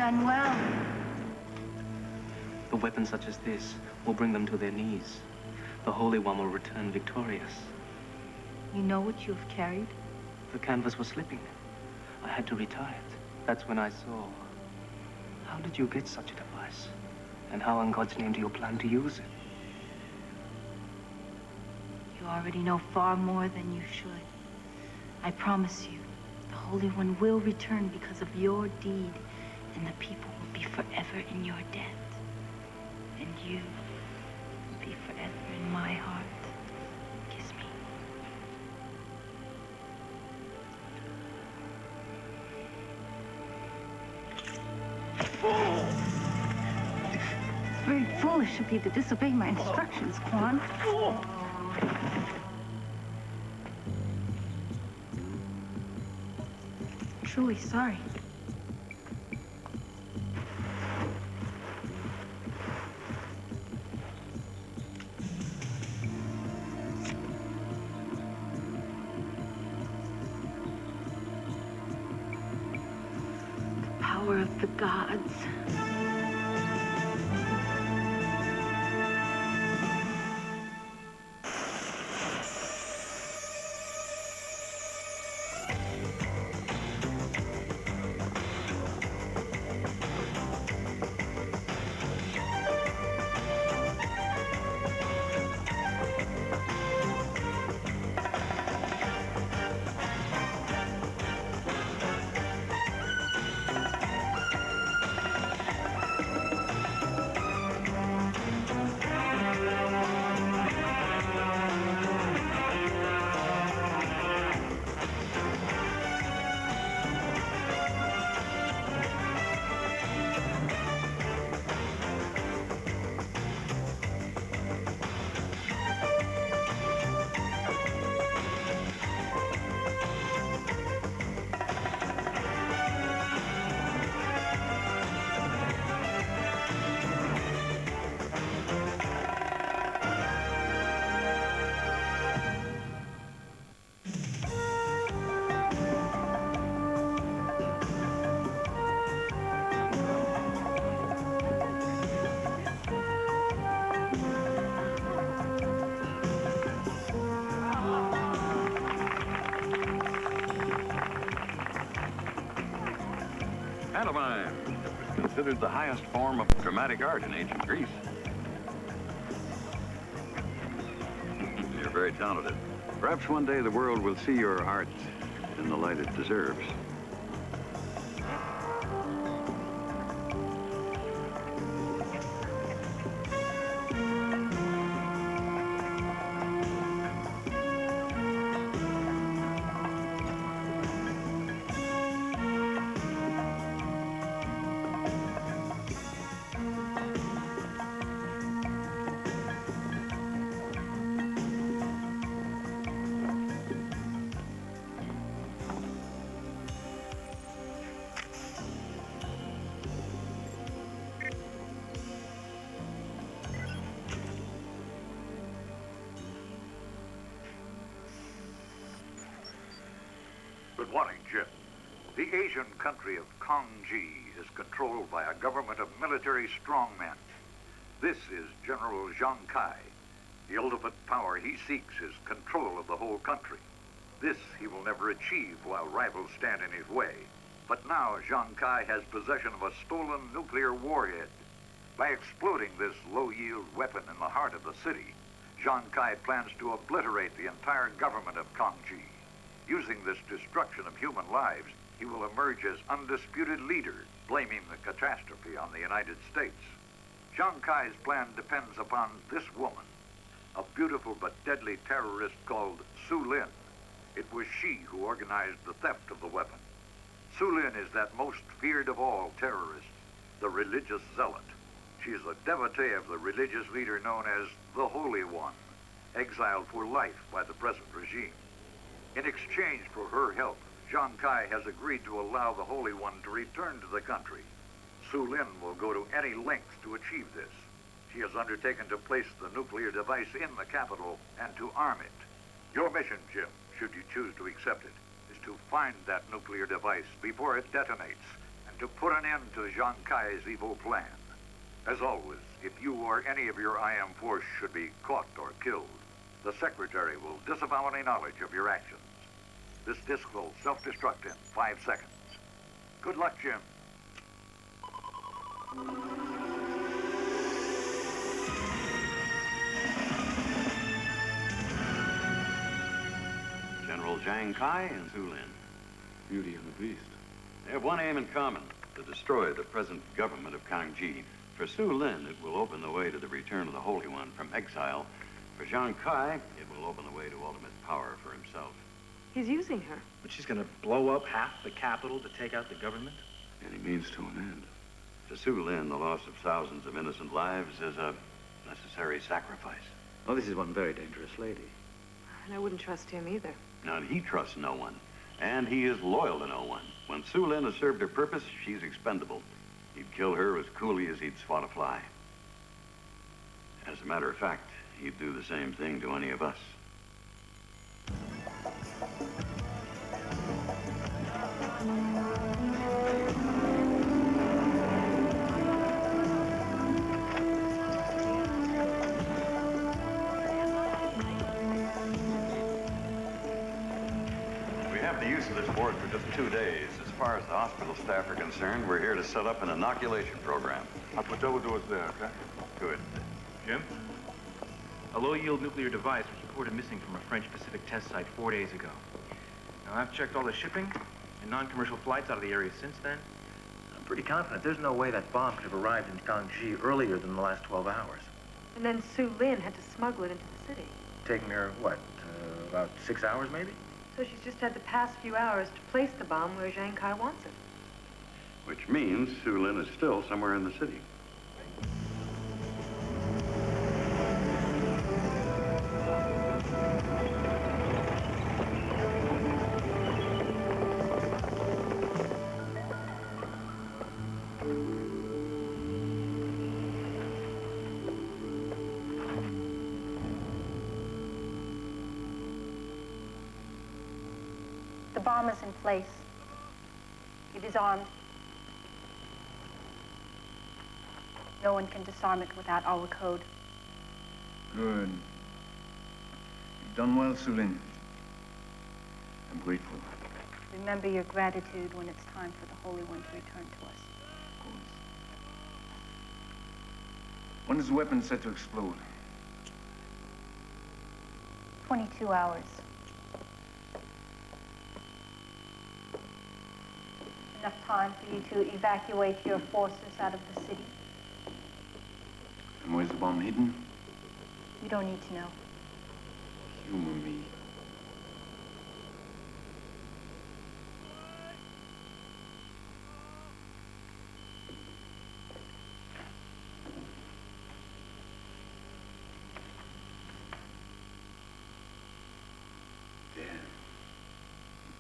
done well. A weapon such as this will bring them to their knees. The Holy One will return victorious. You know what you've carried? The canvas was slipping. I had to retire it. That's when I saw. How did you get such a device? And how in God's name do you plan to use it? You already know far more than you should. I promise you, the Holy One will return because of your deed, and the people will be forever in your debt. And you will be forever in my heart. Kiss me. It's very foolish of you to disobey my instructions, Quan. Truly sorry. The power of the gods. Pantomime was considered the highest form of dramatic art in ancient Greece. You're very talented. Perhaps one day the world will see your art in the light it deserves. Good morning, Jim. The Asian country of Kongji is controlled by a government of military strongmen. This is General Zhang Kai. The ultimate power he seeks is control of the whole country. This he will never achieve while rivals stand in his way. But now Zhang Kai has possession of a stolen nuclear warhead. By exploding this low-yield weapon in the heart of the city, Zhang Kai plans to obliterate the entire government of Kongji. Using this destruction of human lives, he will emerge as undisputed leader, blaming the catastrophe on the United States. Zhang Kai's plan depends upon this woman, a beautiful but deadly terrorist called Su Lin. It was she who organized the theft of the weapon. Su Lin is that most feared of all terrorists, the religious zealot. She is a devotee of the religious leader known as the Holy One, exiled for life by the present regime. In exchange for her help, Zhang Kai has agreed to allow the Holy One to return to the country. Su Lin will go to any length to achieve this. She has undertaken to place the nuclear device in the capital and to arm it. Your mission, Jim, should you choose to accept it, is to find that nuclear device before it detonates and to put an end to Zhang Kai's evil plan. As always, if you or any of your IM force should be caught or killed, the Secretary will disavow any knowledge of your actions. This disc will self-destruct in 5 seconds. Good luck, Jim. General Zhang Kai and Su Lin. Beauty and the Beast. They have one aim in common, to destroy the present government of Kangji. For Su Lin, it will open the way to the return of the Holy One from exile. For Zhang Kai, it will open the way to ultimate power for himself. He's using her. But she's gonna blow up half the capital to take out the government? And he means to an end. To Su Lin, the loss of thousands of innocent lives is a necessary sacrifice. Oh, this is one very dangerous lady. And I wouldn't trust him either. Now, he trusts no one, and he is loyal to no one. When Su Lin has served her purpose, she's expendable. He'd kill her as coolly as he'd swat a fly. As a matter of fact, he'd do the same thing to any of us. We have the use of this ward for just 2 days. As far as the hospital staff are concerned, we're here to set up an inoculation program. I'll put double doors there, okay? Good. Jim? A low-yield nuclear device was reported missing from a French Pacific test site 4 days ago. Now, I've checked all the shipping and non-commercial flights out of the area since then. I'm pretty confident there's no way that bomb could have arrived in Kangji earlier than the last 12 hours. And then Su Lin had to smuggle it into the city. Taking her, what, about 6 hours, maybe? So she's just had the past few hours to place the bomb where Zhang Kai wants it. Which means Su Lin is still somewhere in the city. The bomb is in place. It is armed. No one can disarm it without our code. Good. You've done well, Su Lin. I'm grateful. Remember your gratitude when it's time for the Holy One to return to us. Of course. When is the weapon set to explode? 22 hours. Enough time for you to evacuate your forces out of the city. And where's the bomb hidden? You don't need to know. Humor me. There.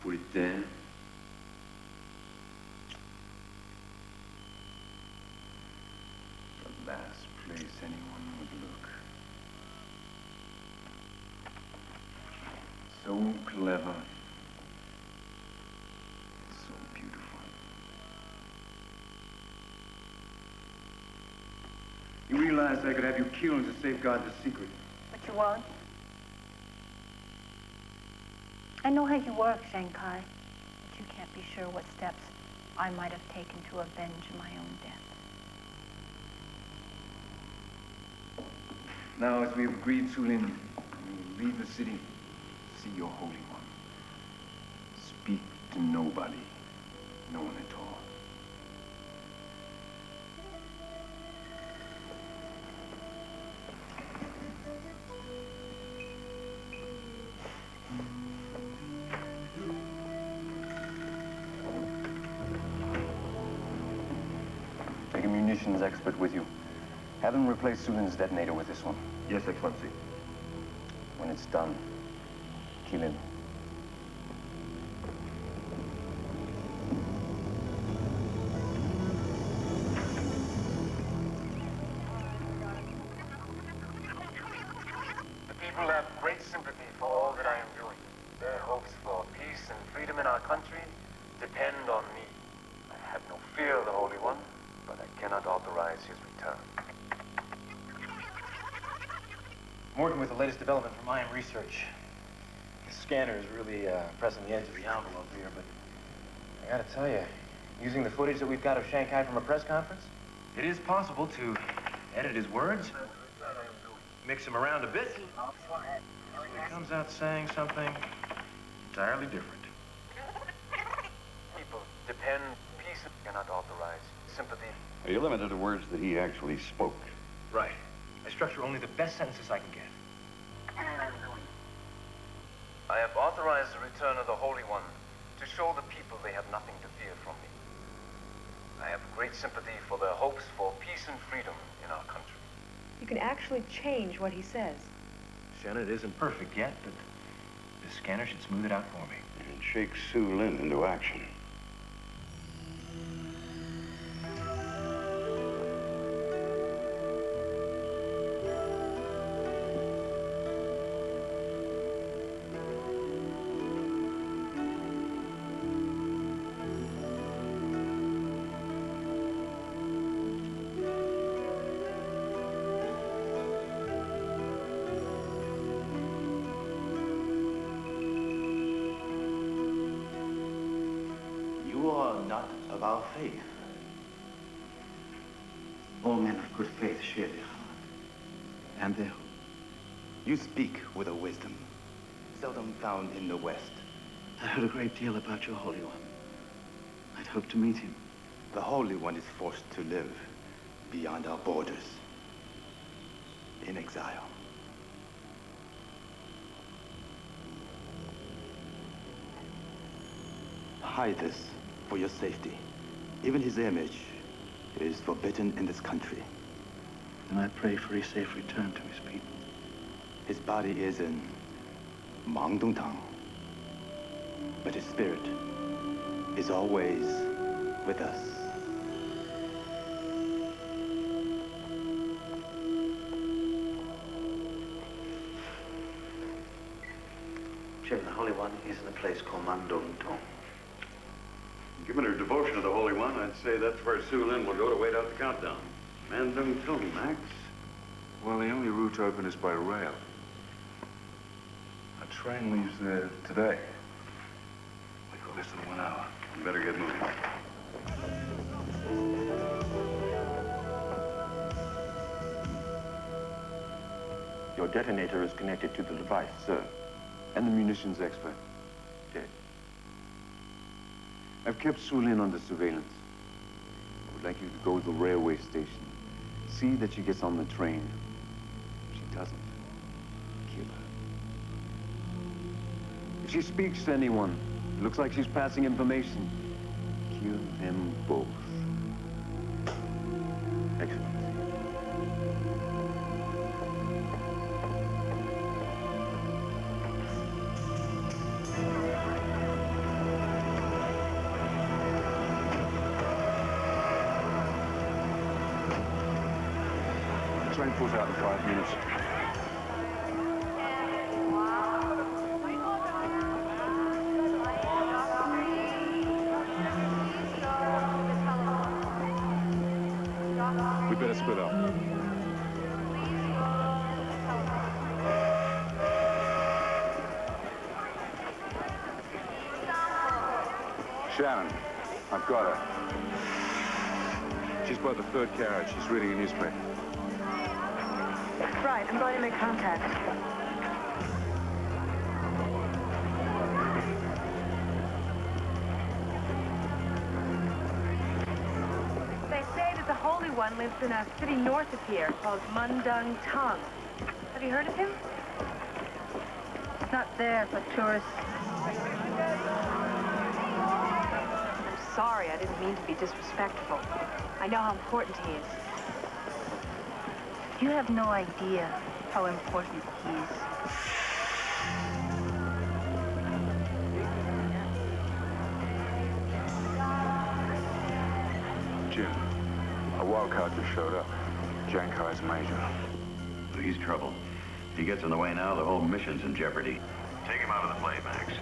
Put it there. The last place anyone would look. So clever. So beautiful. You realized I could have you killed to safeguard the secret. But you won't. I know how you work, Zhang Kai, but you can't be sure what steps I might have taken to avenge my own death. Now, as we have agreed, Su Lin, you will leave the city, see your Holy One. Speak to nobody, no one at all. Take a munitions expert with you. Have them replace Su Lin's detonator with this one. Yes, Excellency. When it's done, kill him. The people have great sympathy for all that I am doing. Their hopes for peace and freedom in our country depend on me. I have no fear I'm working with the latest development from IM Research. The scanner is really pressing the edge of the envelope here, but I gotta tell you, using the footage that we've got of Shanghai from a press conference, it is possible to edit his words, mix him around a bit, so he comes out saying something entirely different. People depend, peace cannot authorize, sympathy. Are you limited to words that he actually spoke? Right. I structure only the best sentences I can get. I have authorized the return of the Holy One to show the people they have nothing to fear from me. I have great sympathy for their hopes for peace and freedom in our country. You can actually change what he says. Shannon, it isn't perfect yet, but this scanner should smooth it out for me. And shake Su Lin into action. You are not of our faith. All men of good faith share their heart and their hope. You speak with a wisdom seldom found in the West. I heard a great deal about your Holy One. I'd hope to meet him. The Holy One is forced to live beyond our borders, in exile. Hide this for your safety. Even his image is forbidden in this country. And I pray for his safe return to his people. His body is in Mangdongtang, but his spirit is always with us. Jim, the Holy One is in a place called Mangdongtang. Given her devotion to the Holy One, I'd say that's where Su Lin will go to wait out the countdown. Mandung Max. Well, the only route open is by rail. A train leaves there today. We've got less than 1 hour. You better get moving. Your detonator is connected to the device, sir. And the munitions expert. Dead. I've kept Su Lin under surveillance. I would like you to go to the railway station. See that she gets on the train. If she doesn't, kill her. If she speaks to anyone, it looks like she's passing information. Kill them both. Excellency. Train pulls out in 5 minutes. We better split up. Shannon, I've got her. She's by the 3rd carriage. She's reading a newspaper. Right, I'm going to make contact. They say that the Holy One lives in a city north of here called Mundung-Tong. Have you heard of him? It's not there for tourists. I'm sorry, I didn't mean to be disrespectful. I know how important he is. You have no idea how important he is. Jim, a wild card just showed up. Jankai's major. He's trouble. If he gets in the way now, the whole mission's in jeopardy. Take him out of the play, Max.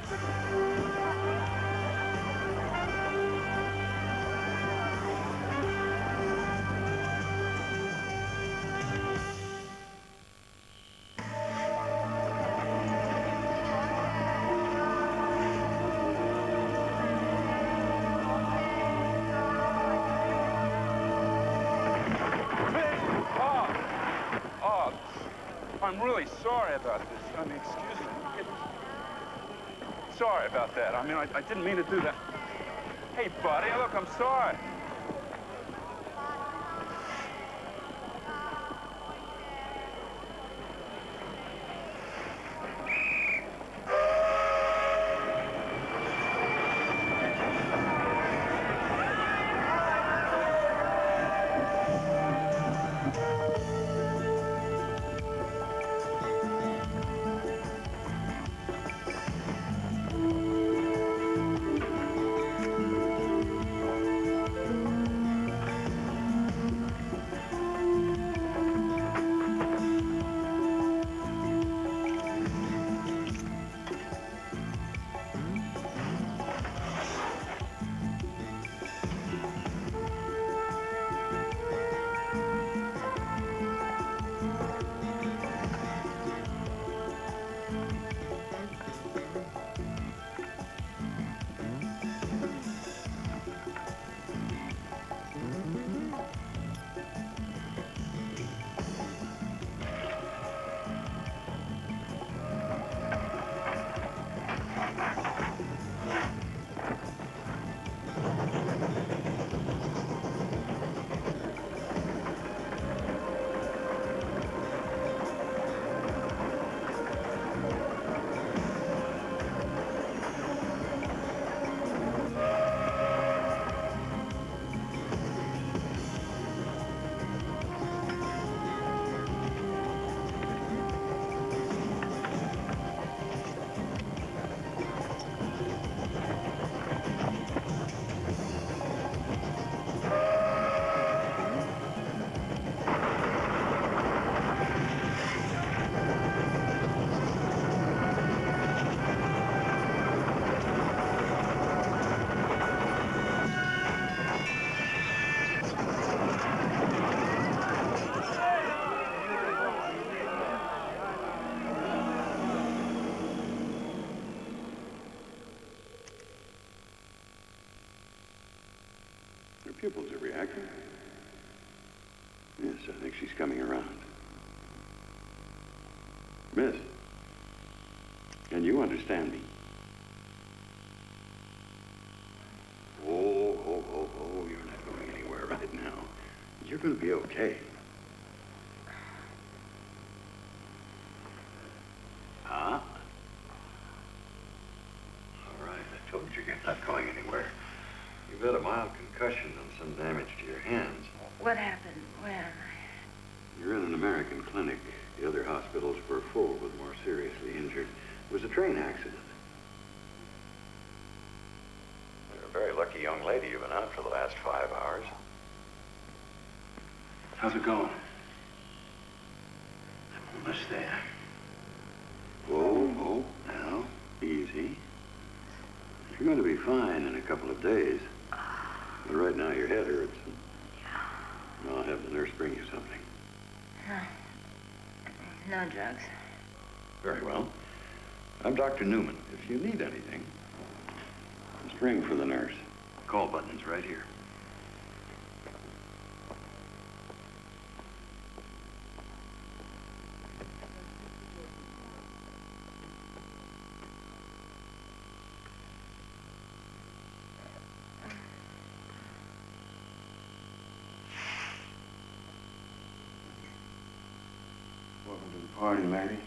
I'm really sorry about this. I mean, excuse me. Sorry about that. I mean, I didn't mean to do that. Hey, buddy, look, I'm sorry. Her pupils are reacting. Yes, I think she's coming around. Miss, can you understand me? Oh, you're not going anywhere right now. You're going to be okay. Huh? All right, I told you you're not going anywhere. You've had a mild concussion and some damage to your hands. What happened? Where? You're in an American clinic. The other hospitals were full with more seriously injured. It was a train accident. You're a very lucky young lady. You've been out for the last 5 hours. How's it going? Almost there. Whoa, now, easy. You're going to be fine in a couple of days. But right now your head hurts. I'll have the nurse bring you something. No drugs. Very well. I'm Dr. Newman. If you need anything, just ring for the nurse. Call button's right here. Welcome to the party, lady.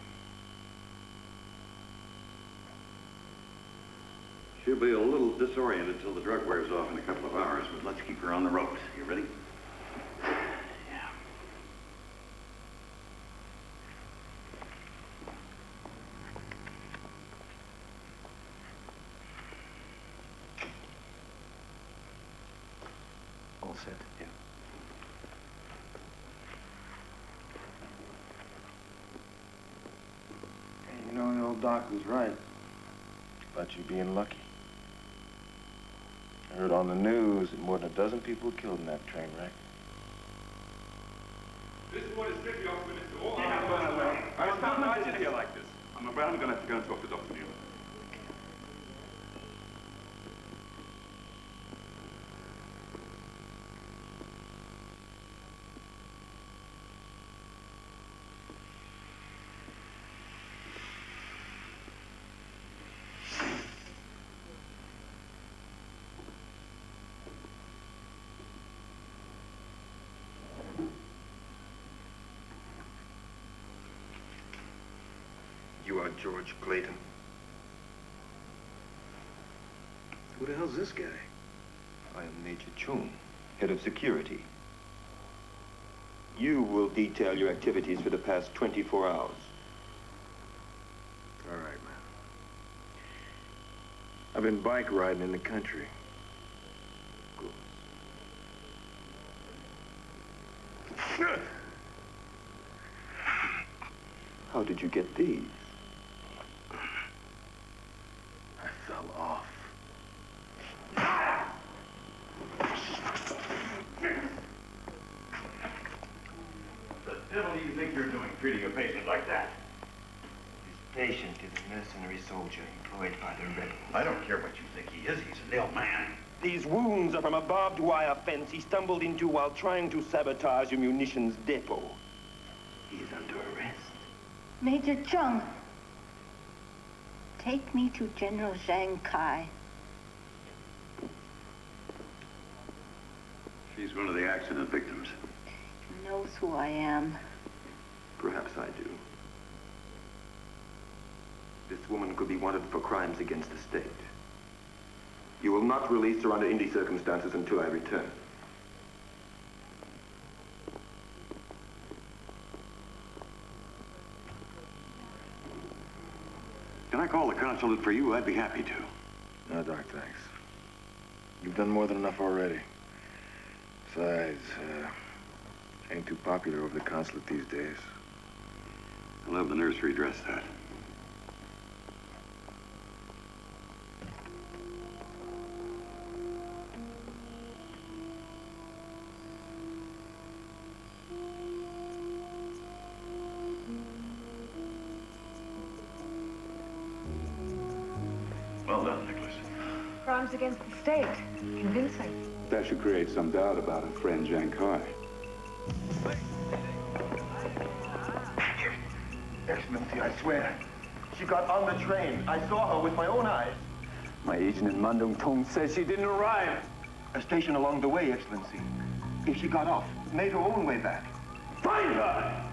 She'll be a little disoriented till the drug wears off in a couple of hours, but let's keep her on the ropes. You ready? Yeah. All set. Yeah. Hey, you know, the old doc was right about you being lucky. I heard on the news that more than a dozen people were killed in that train wreck. This is what is strictly off limits to all I did here like this. I'm afraid I'm going to have to go and talk to Dr. Newman. are George Clayton. Who the hell's this guy? I am Major Chung, head of security. You will detail your activities for the past 24 hours. All right, man. I've been bike riding in the country. How did you get these? I fell off. The devil do you think you're doing, treating a patient like that? This patient is a mercenary soldier employed by the rebels. I don't care what you think he is. He's an ill man. These wounds are from a barbed wire fence he stumbled into while trying to sabotage a munitions depot. He is under arrest. Major Chung, take me to General Zhang Kai. She's one of the accident victims. He knows who I am. Perhaps I do. This woman could be wanted for crimes against the state. You will not release her under any circumstances until I return. Can I call the consulate for you? I'd be happy to. No, Doc, thanks. You've done more than enough already. Besides, ain't too popular over the consulate these days. I'll have the nursery dress that. Well done, Nicholas. Crimes against the state. Convincing. That should create some doubt about her friend Zhang Kai. Excellency, I swear. She got on the train. I saw her with my own eyes. My agent in Mandong Tong says she didn't arrive. A station along the way, Excellency. If she got off, made her own way back. Find her!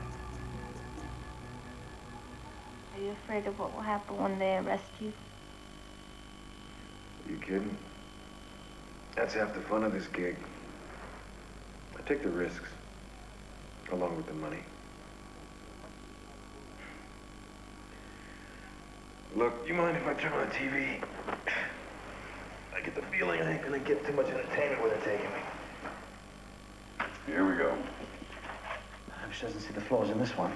Are you afraid of what will happen when they arrest you? You kidding? That's half the fun of this gig. I take the risks, along with the money. Look, you mind if I turn on the TV? I get the feeling I ain't gonna get too much entertainment where they're taking me. Here we go. I hope she doesn't see the flaws in this one.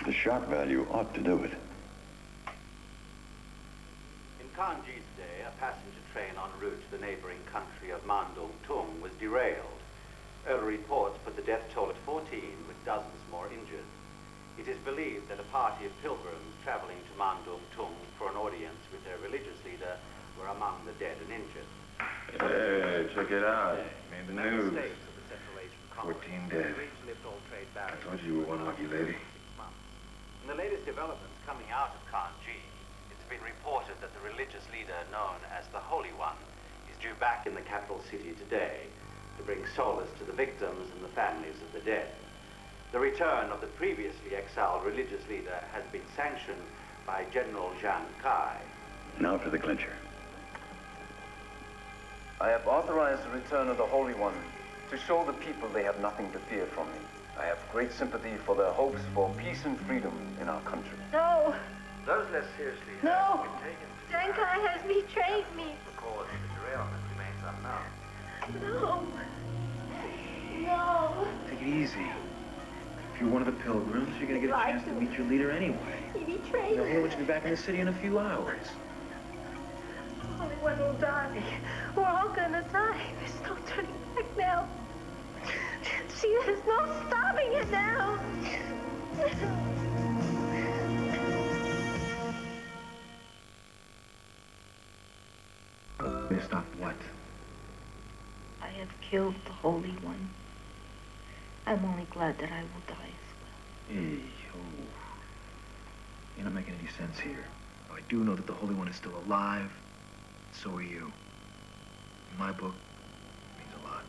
The shock value ought to do it. In Kanji's day, a passenger train en route to the neighboring country of Mandong Tung was derailed. Early reports put the death toll at 14, with dozens more injured. It is believed that a party of pilgrims traveling to Mandong Tung for an audience with their religious leader were among the dead and injured. Hey, check it out. Made the news. States of the Central Asian 14 dead. I told you you were one lucky lady. In the latest developments coming out of Kanji, it's been reported that the religious leader known as the Holy One is due back in the capital city today to bring solace to the victims and the families of the dead. The return of the previously exiled religious leader has been sanctioned by General Zhang Kai. Now for the clincher. I have authorized the return of the Holy One to show the people they have nothing to fear from me. I have great sympathy for their hopes for peace and freedom in our country. No! Those less seriously No! have been taken to Zhang Kai has betrayed me. the cause of the derailment remains unknown. No! No! Take it easy. If you're one of the pilgrims, you're gonna get a chance to meet your leader anyway. He betrayed The me. Holy One should be back in the city in a few hours. The Holy One will die. We're all gonna die. There's no turning back now. See, there's no stopping it now. Stop what? I have killed the Holy One. I'm only glad that I will die as well. Hey, oh. You're not making any sense here. I do know that the Holy One is still alive. So are you. In my book, it means a lot.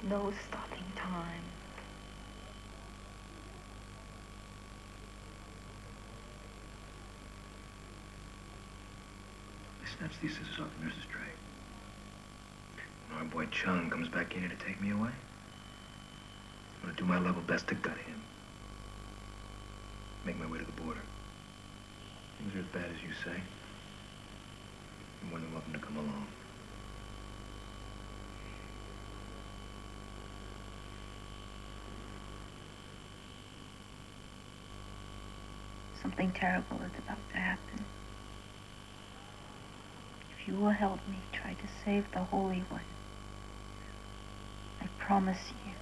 There's no stopping time. I snatched these scissors off the nurse's tray. When our boy Chung comes back in here to take me away, I'm gonna do my level best to gut him. Make my way to the border. Things are as bad as you say. You're more than welcome to come along. Something terrible is about to happen. If you will help me try to save the Holy One, I promise you,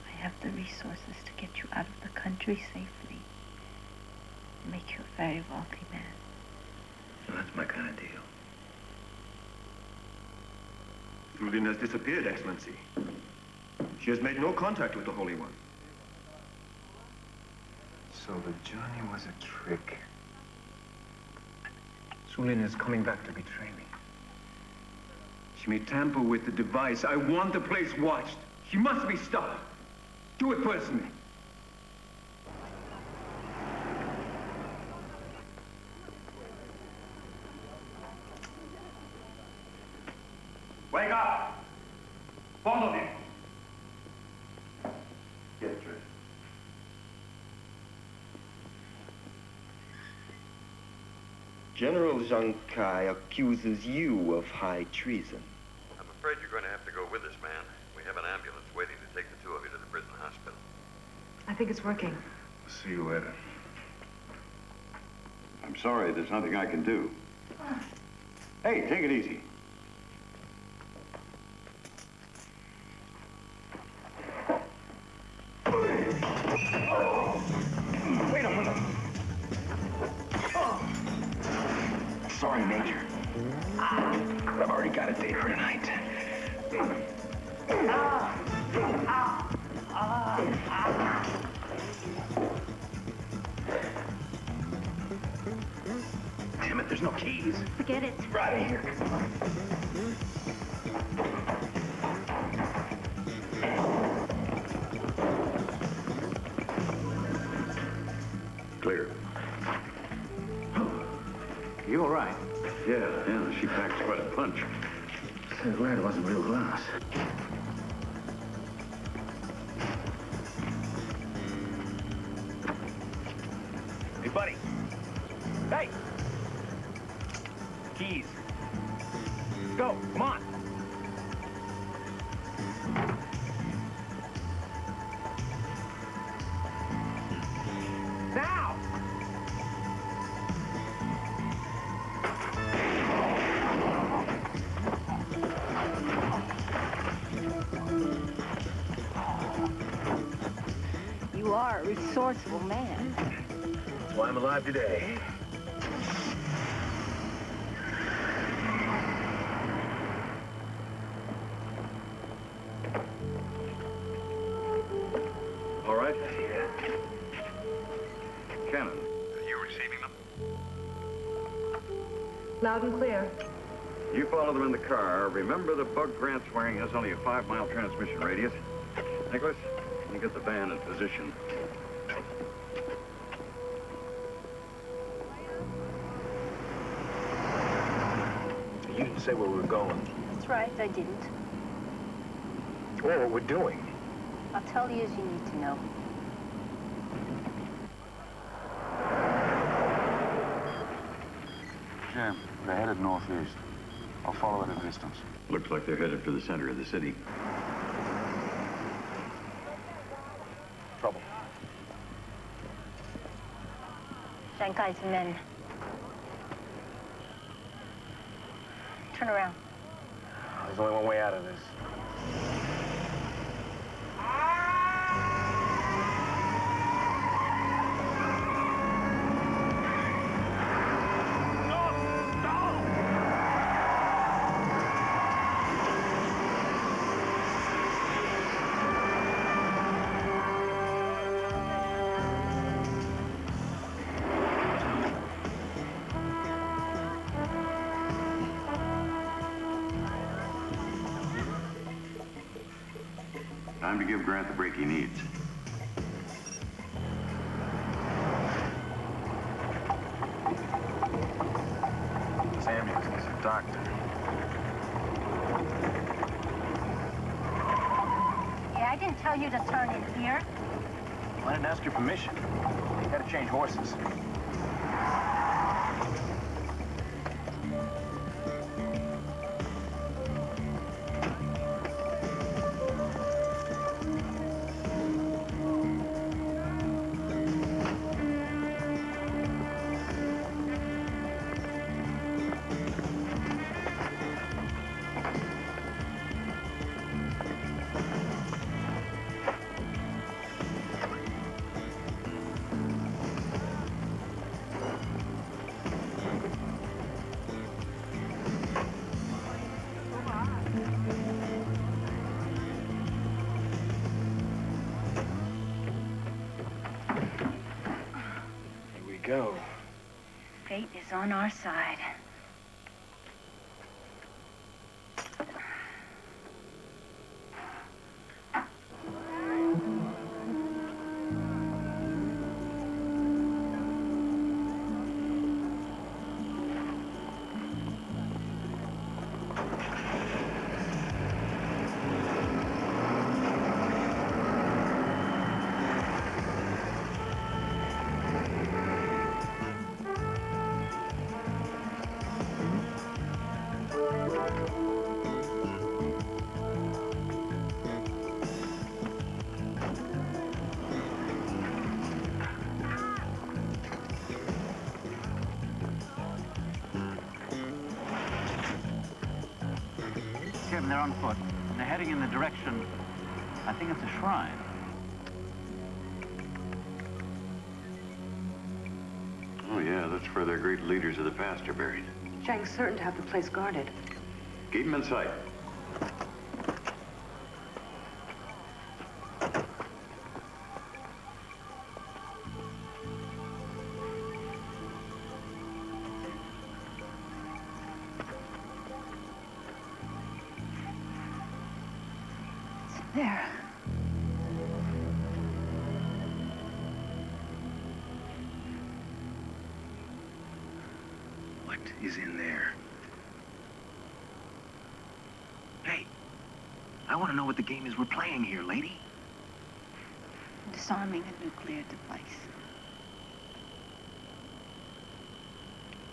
I have the resources to get you out of the country safely and make you a very wealthy man. Well, that's my kind of deal. Sulin has disappeared, Excellency. She has made no contact with the Holy One. So the journey was a trick. Sulin is coming back to betray me. She may tamper with the device. I want the place watched. She must be stopped. Do it personally. Wake up! Follow me. Get dressed. General Zhang Kai accuses you of high treason. I'm afraid you're going to have to go with us, man. We have an ambulance waiting to take the two of you to the prison hospital. I think it's working. See you later. I'm sorry, there's nothing I can do. Hey, take it easy. Wait a minute. Sorry, Major. I've already got a date for tonight. Damn it, there's no keys. Forget it. Right here. Come on. Clear. You all right? Yeah, she packs quite a punch. So glad it wasn't real glass. Hey, buddy. Hey! Keys. Let's go. Come on. Now! You are a resourceful man. That's why I'm alive today. All right? Yeah. Cannon, are you receiving them? Loud and clear. You follow them in the car. Remember the bug Grant's wearing has only a 5-mile transmission radius. Nicholas, you get the van in position. You didn't say where we were going. That's right, I didn't. Or what we're doing. I'll tell you as you need to know. Jim, they're headed northeast. I'll follow at a distance. Looks like they're headed for the center of the city. Trouble. Shankai's men. Turn around. There's only one way out of this. Time to give Grant the break he needs. Sam, tell you to turn in here? Well, I didn't ask your permission. You gotta change horses. Go. Fate is on our side. Jim, they're on foot. They're heading in the direction, I think it's a shrine. Oh, yeah, that's where their great leaders of the past are buried. Zhang's certain to have the place guarded. Keep them in sight. There. What is in there? Hey, I want to know what the game is we're playing here, lady. Disarming a nuclear device.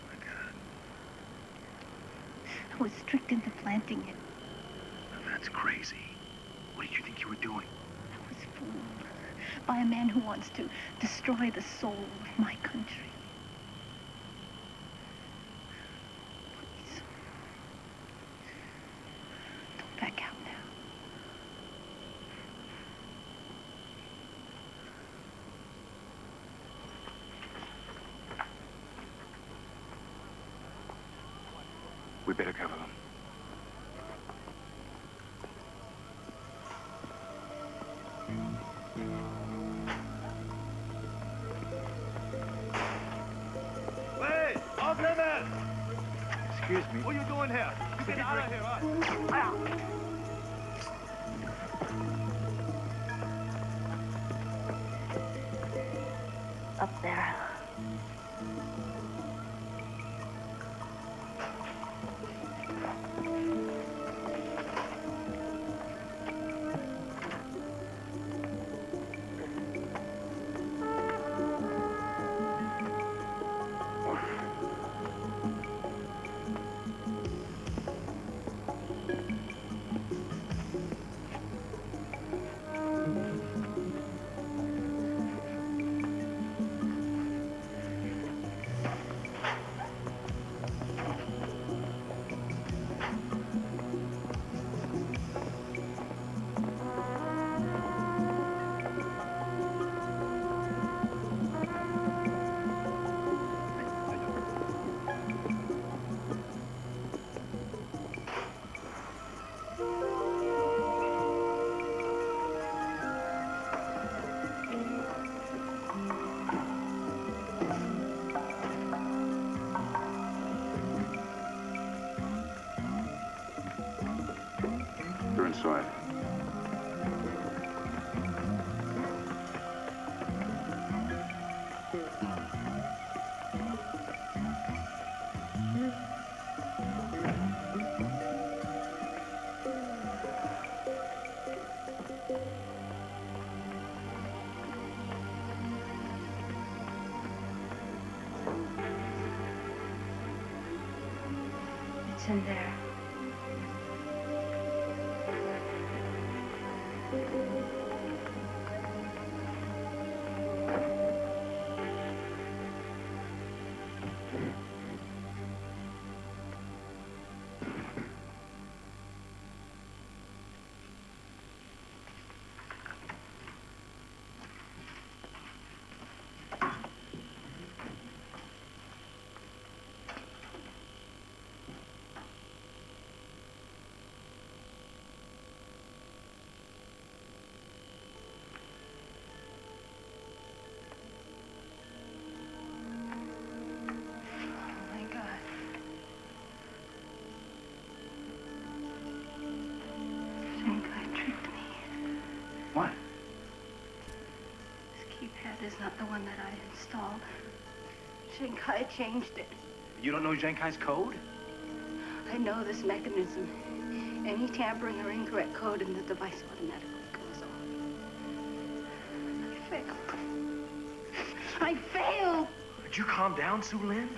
My God. I was tricked into planting it. Now that's crazy. What did you think you were doing? I was fooled by a man who wants to destroy the soul of my country. Please. Don't back out now. We better cover them. Excuse me. What are you doing here? You get out of here, huh? Up there. They're inside. in there. What? This keypad is not the one that I installed. Shanghai changed it. You don't know Zhang code? I know this mechanism. Any tampering or incorrect code in the device automatically goes off. I failed. I failed! Would you calm down, Su Lin?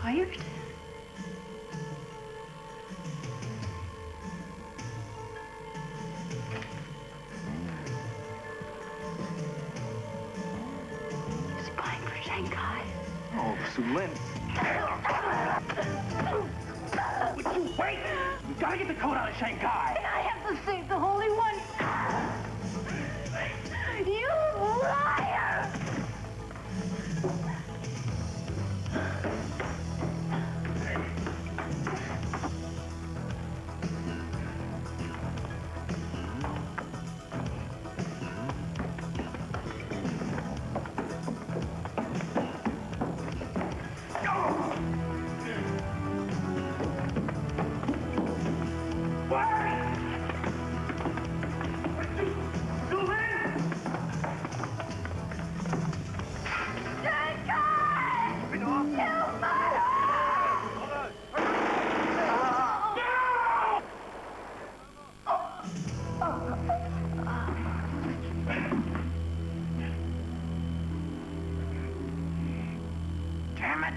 Fired? Spying for Shanghai. Oh, Su Lin. Would you wait? You gotta get the code out of Shanghai. And I have to save the Holy One. You liar! Damn it!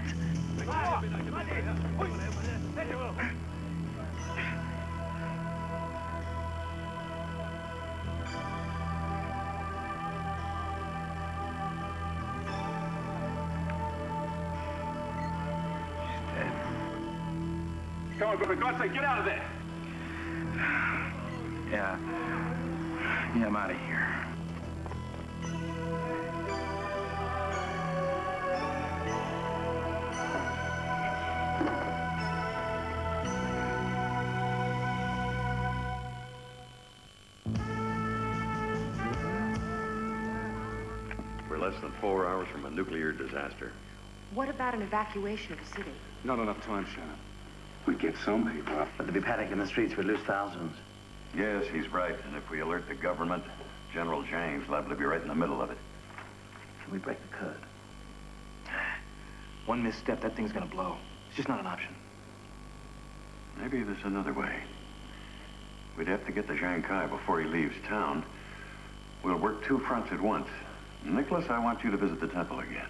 Come on, for God's sake, get out of there! Yeah, I'm out of here. We're less than 4 hours from a nuclear disaster. What about an evacuation of the city? Not enough time, Shannon. We'd get some people up. But there'd be panic in the streets. We'd lose thousands. Yes, he's right. And if we alert the government, General Zhang's liable to be right in the middle of it. Can we break the code? One misstep, that thing's gonna blow. It's just not an option. Maybe there's another way. We'd have to get to Shanghai before he leaves town. We'll work 2 fronts at once. Nicholas, I want you to visit the temple again.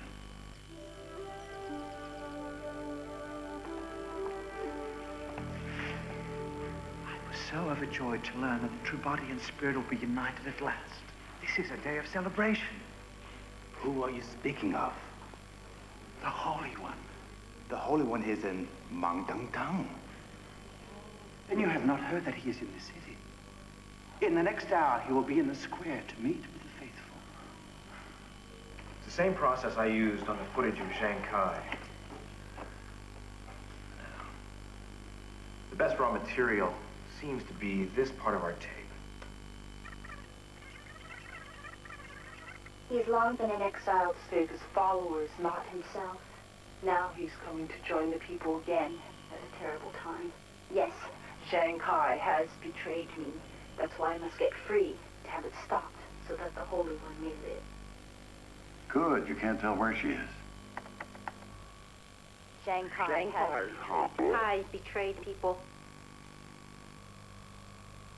I was so overjoyed to learn that the true body and spirit will be united at last. This is a day of celebration. Who are you speaking of? The Holy One. The Holy One is in Mangdang Town. Then you have not heard that he is in the city. In the next hour, he will be in the square to meet with the faithful. It's the same process I used on the footage of Shanghai. The best raw material seems to be this part of our tape. He's long been an exile to save his followers, not himself. Now he's coming to join the people again at a terrible time. Yes, Shanghai has betrayed me. That's why I must get free to have it stopped so that the Holy One may live. Good. You can't tell where she is. Shanghai has betrayed people.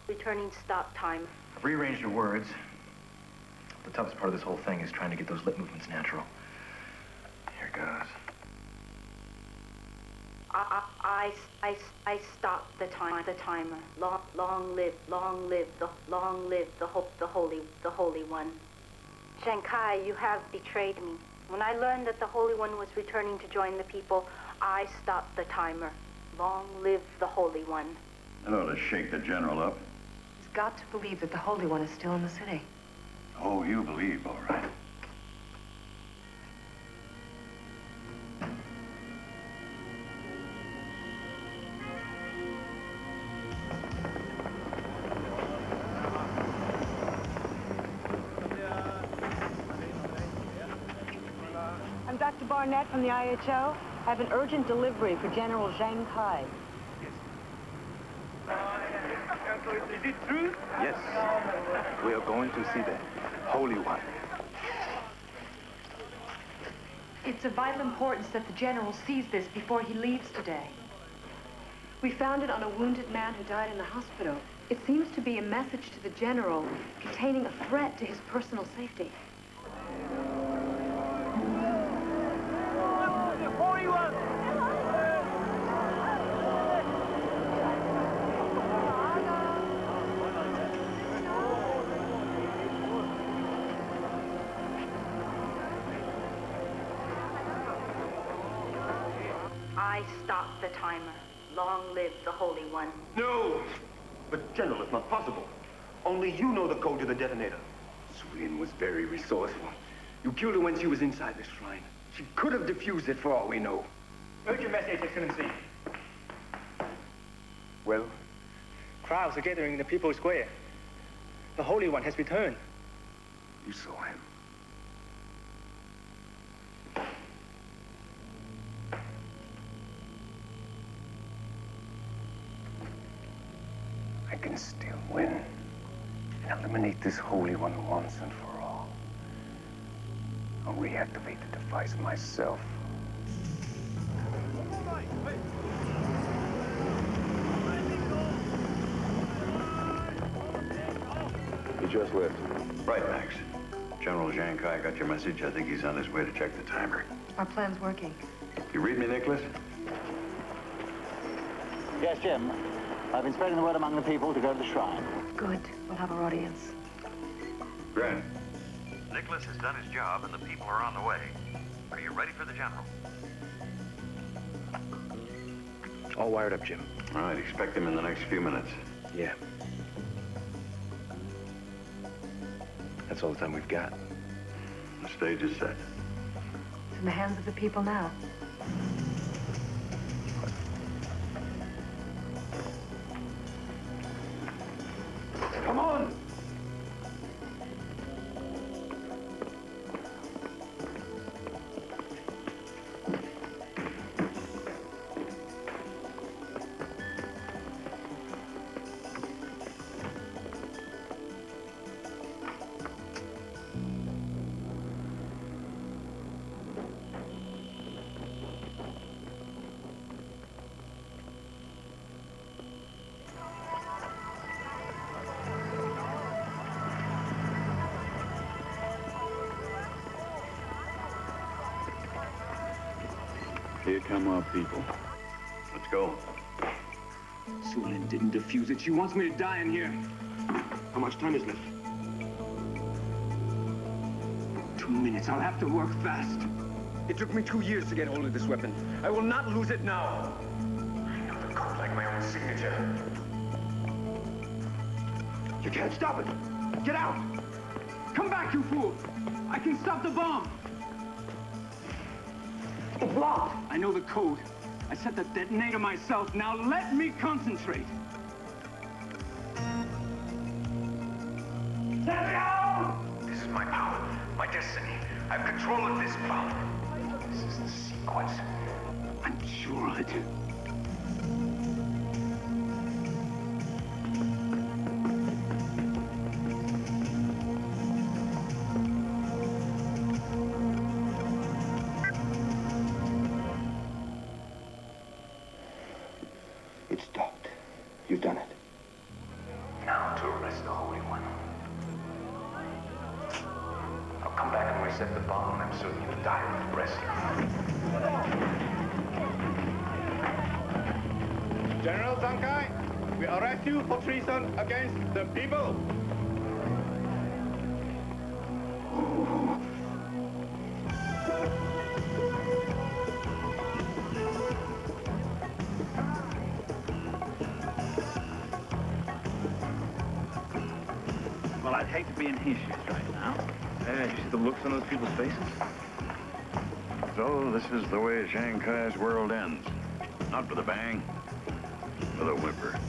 returning stop time. I've rearranged your words. The toughest part of this whole thing is trying to get those lip movements natural. Here goes. I stop the timer. Long live the Holy One. Shankai, you have betrayed me. When I learned that the Holy One was returning to join the people, I stopped the timer. Long live the Holy One. That ought to shake the general up. He's got to believe that the Holy One is still in the city. Oh, you believe, all right. I'm Dr. Barnett from the IHO. I have an urgent delivery for General Zhang Kai. Is it true? Yes. We are going to see the Holy One. It's of vital importance that the general sees this before he leaves today. We found it on a wounded man who died in the hospital. It seems to be a message to the general containing a threat to his personal safety. I stopped the timer. Long live the Holy One. No! But, General, it's not possible. Only you know the code to the detonator. Sulin was very resourceful. You killed her when she was inside the shrine. She could have defused it for all we know. Urgent message, Excellency. Well? Crowds are gathering in the People's Square. The Holy One has returned. You saw him. I can still win and eliminate this Holy One once and for all. I'll reactivate the device myself. He just left. Right, Max. General Zhang Kai got your message. I think he's on his way to check the timer. Our plan's working. You read me, Nicholas? Yes, Jim. I've been spreading the word among the people to go to the shrine. Good. We'll have our audience. Grant. Nicholas has done his job and the people are on the way. Are you ready for the general? All wired up, Jim. All right, expect him in the next few minutes. Yeah. That's all the time we've got. The stage is set. It's in the hands of the people now. Come on! Here come our people. Let's go. Sulin didn't defuse it. She wants me to die in here. How much time is left? 2 minutes. I'll have to work fast. It took me 2 years to get hold of this weapon. I will not lose it now. I know the code like my own signature. You can't stop it. Get out! Come back, you fool! I can stop the bomb! It's locked. I know the code. I set the detonator myself. Now let me concentrate. Let me out! This is my power, my destiny. I have control of this bomb. This is the sequence. I'm sure of it. It stopped. You've done it. Now Come back and reset the bomb. I'm certain you'll die with the rest. General Zankai, we arrest you for treason against the people. Well, I'd hate to be in his shoes right now. Hey, did you see the looks on those people's faces? So this is the way Zhang Kai's world ends. Not with a bang, with a whimper.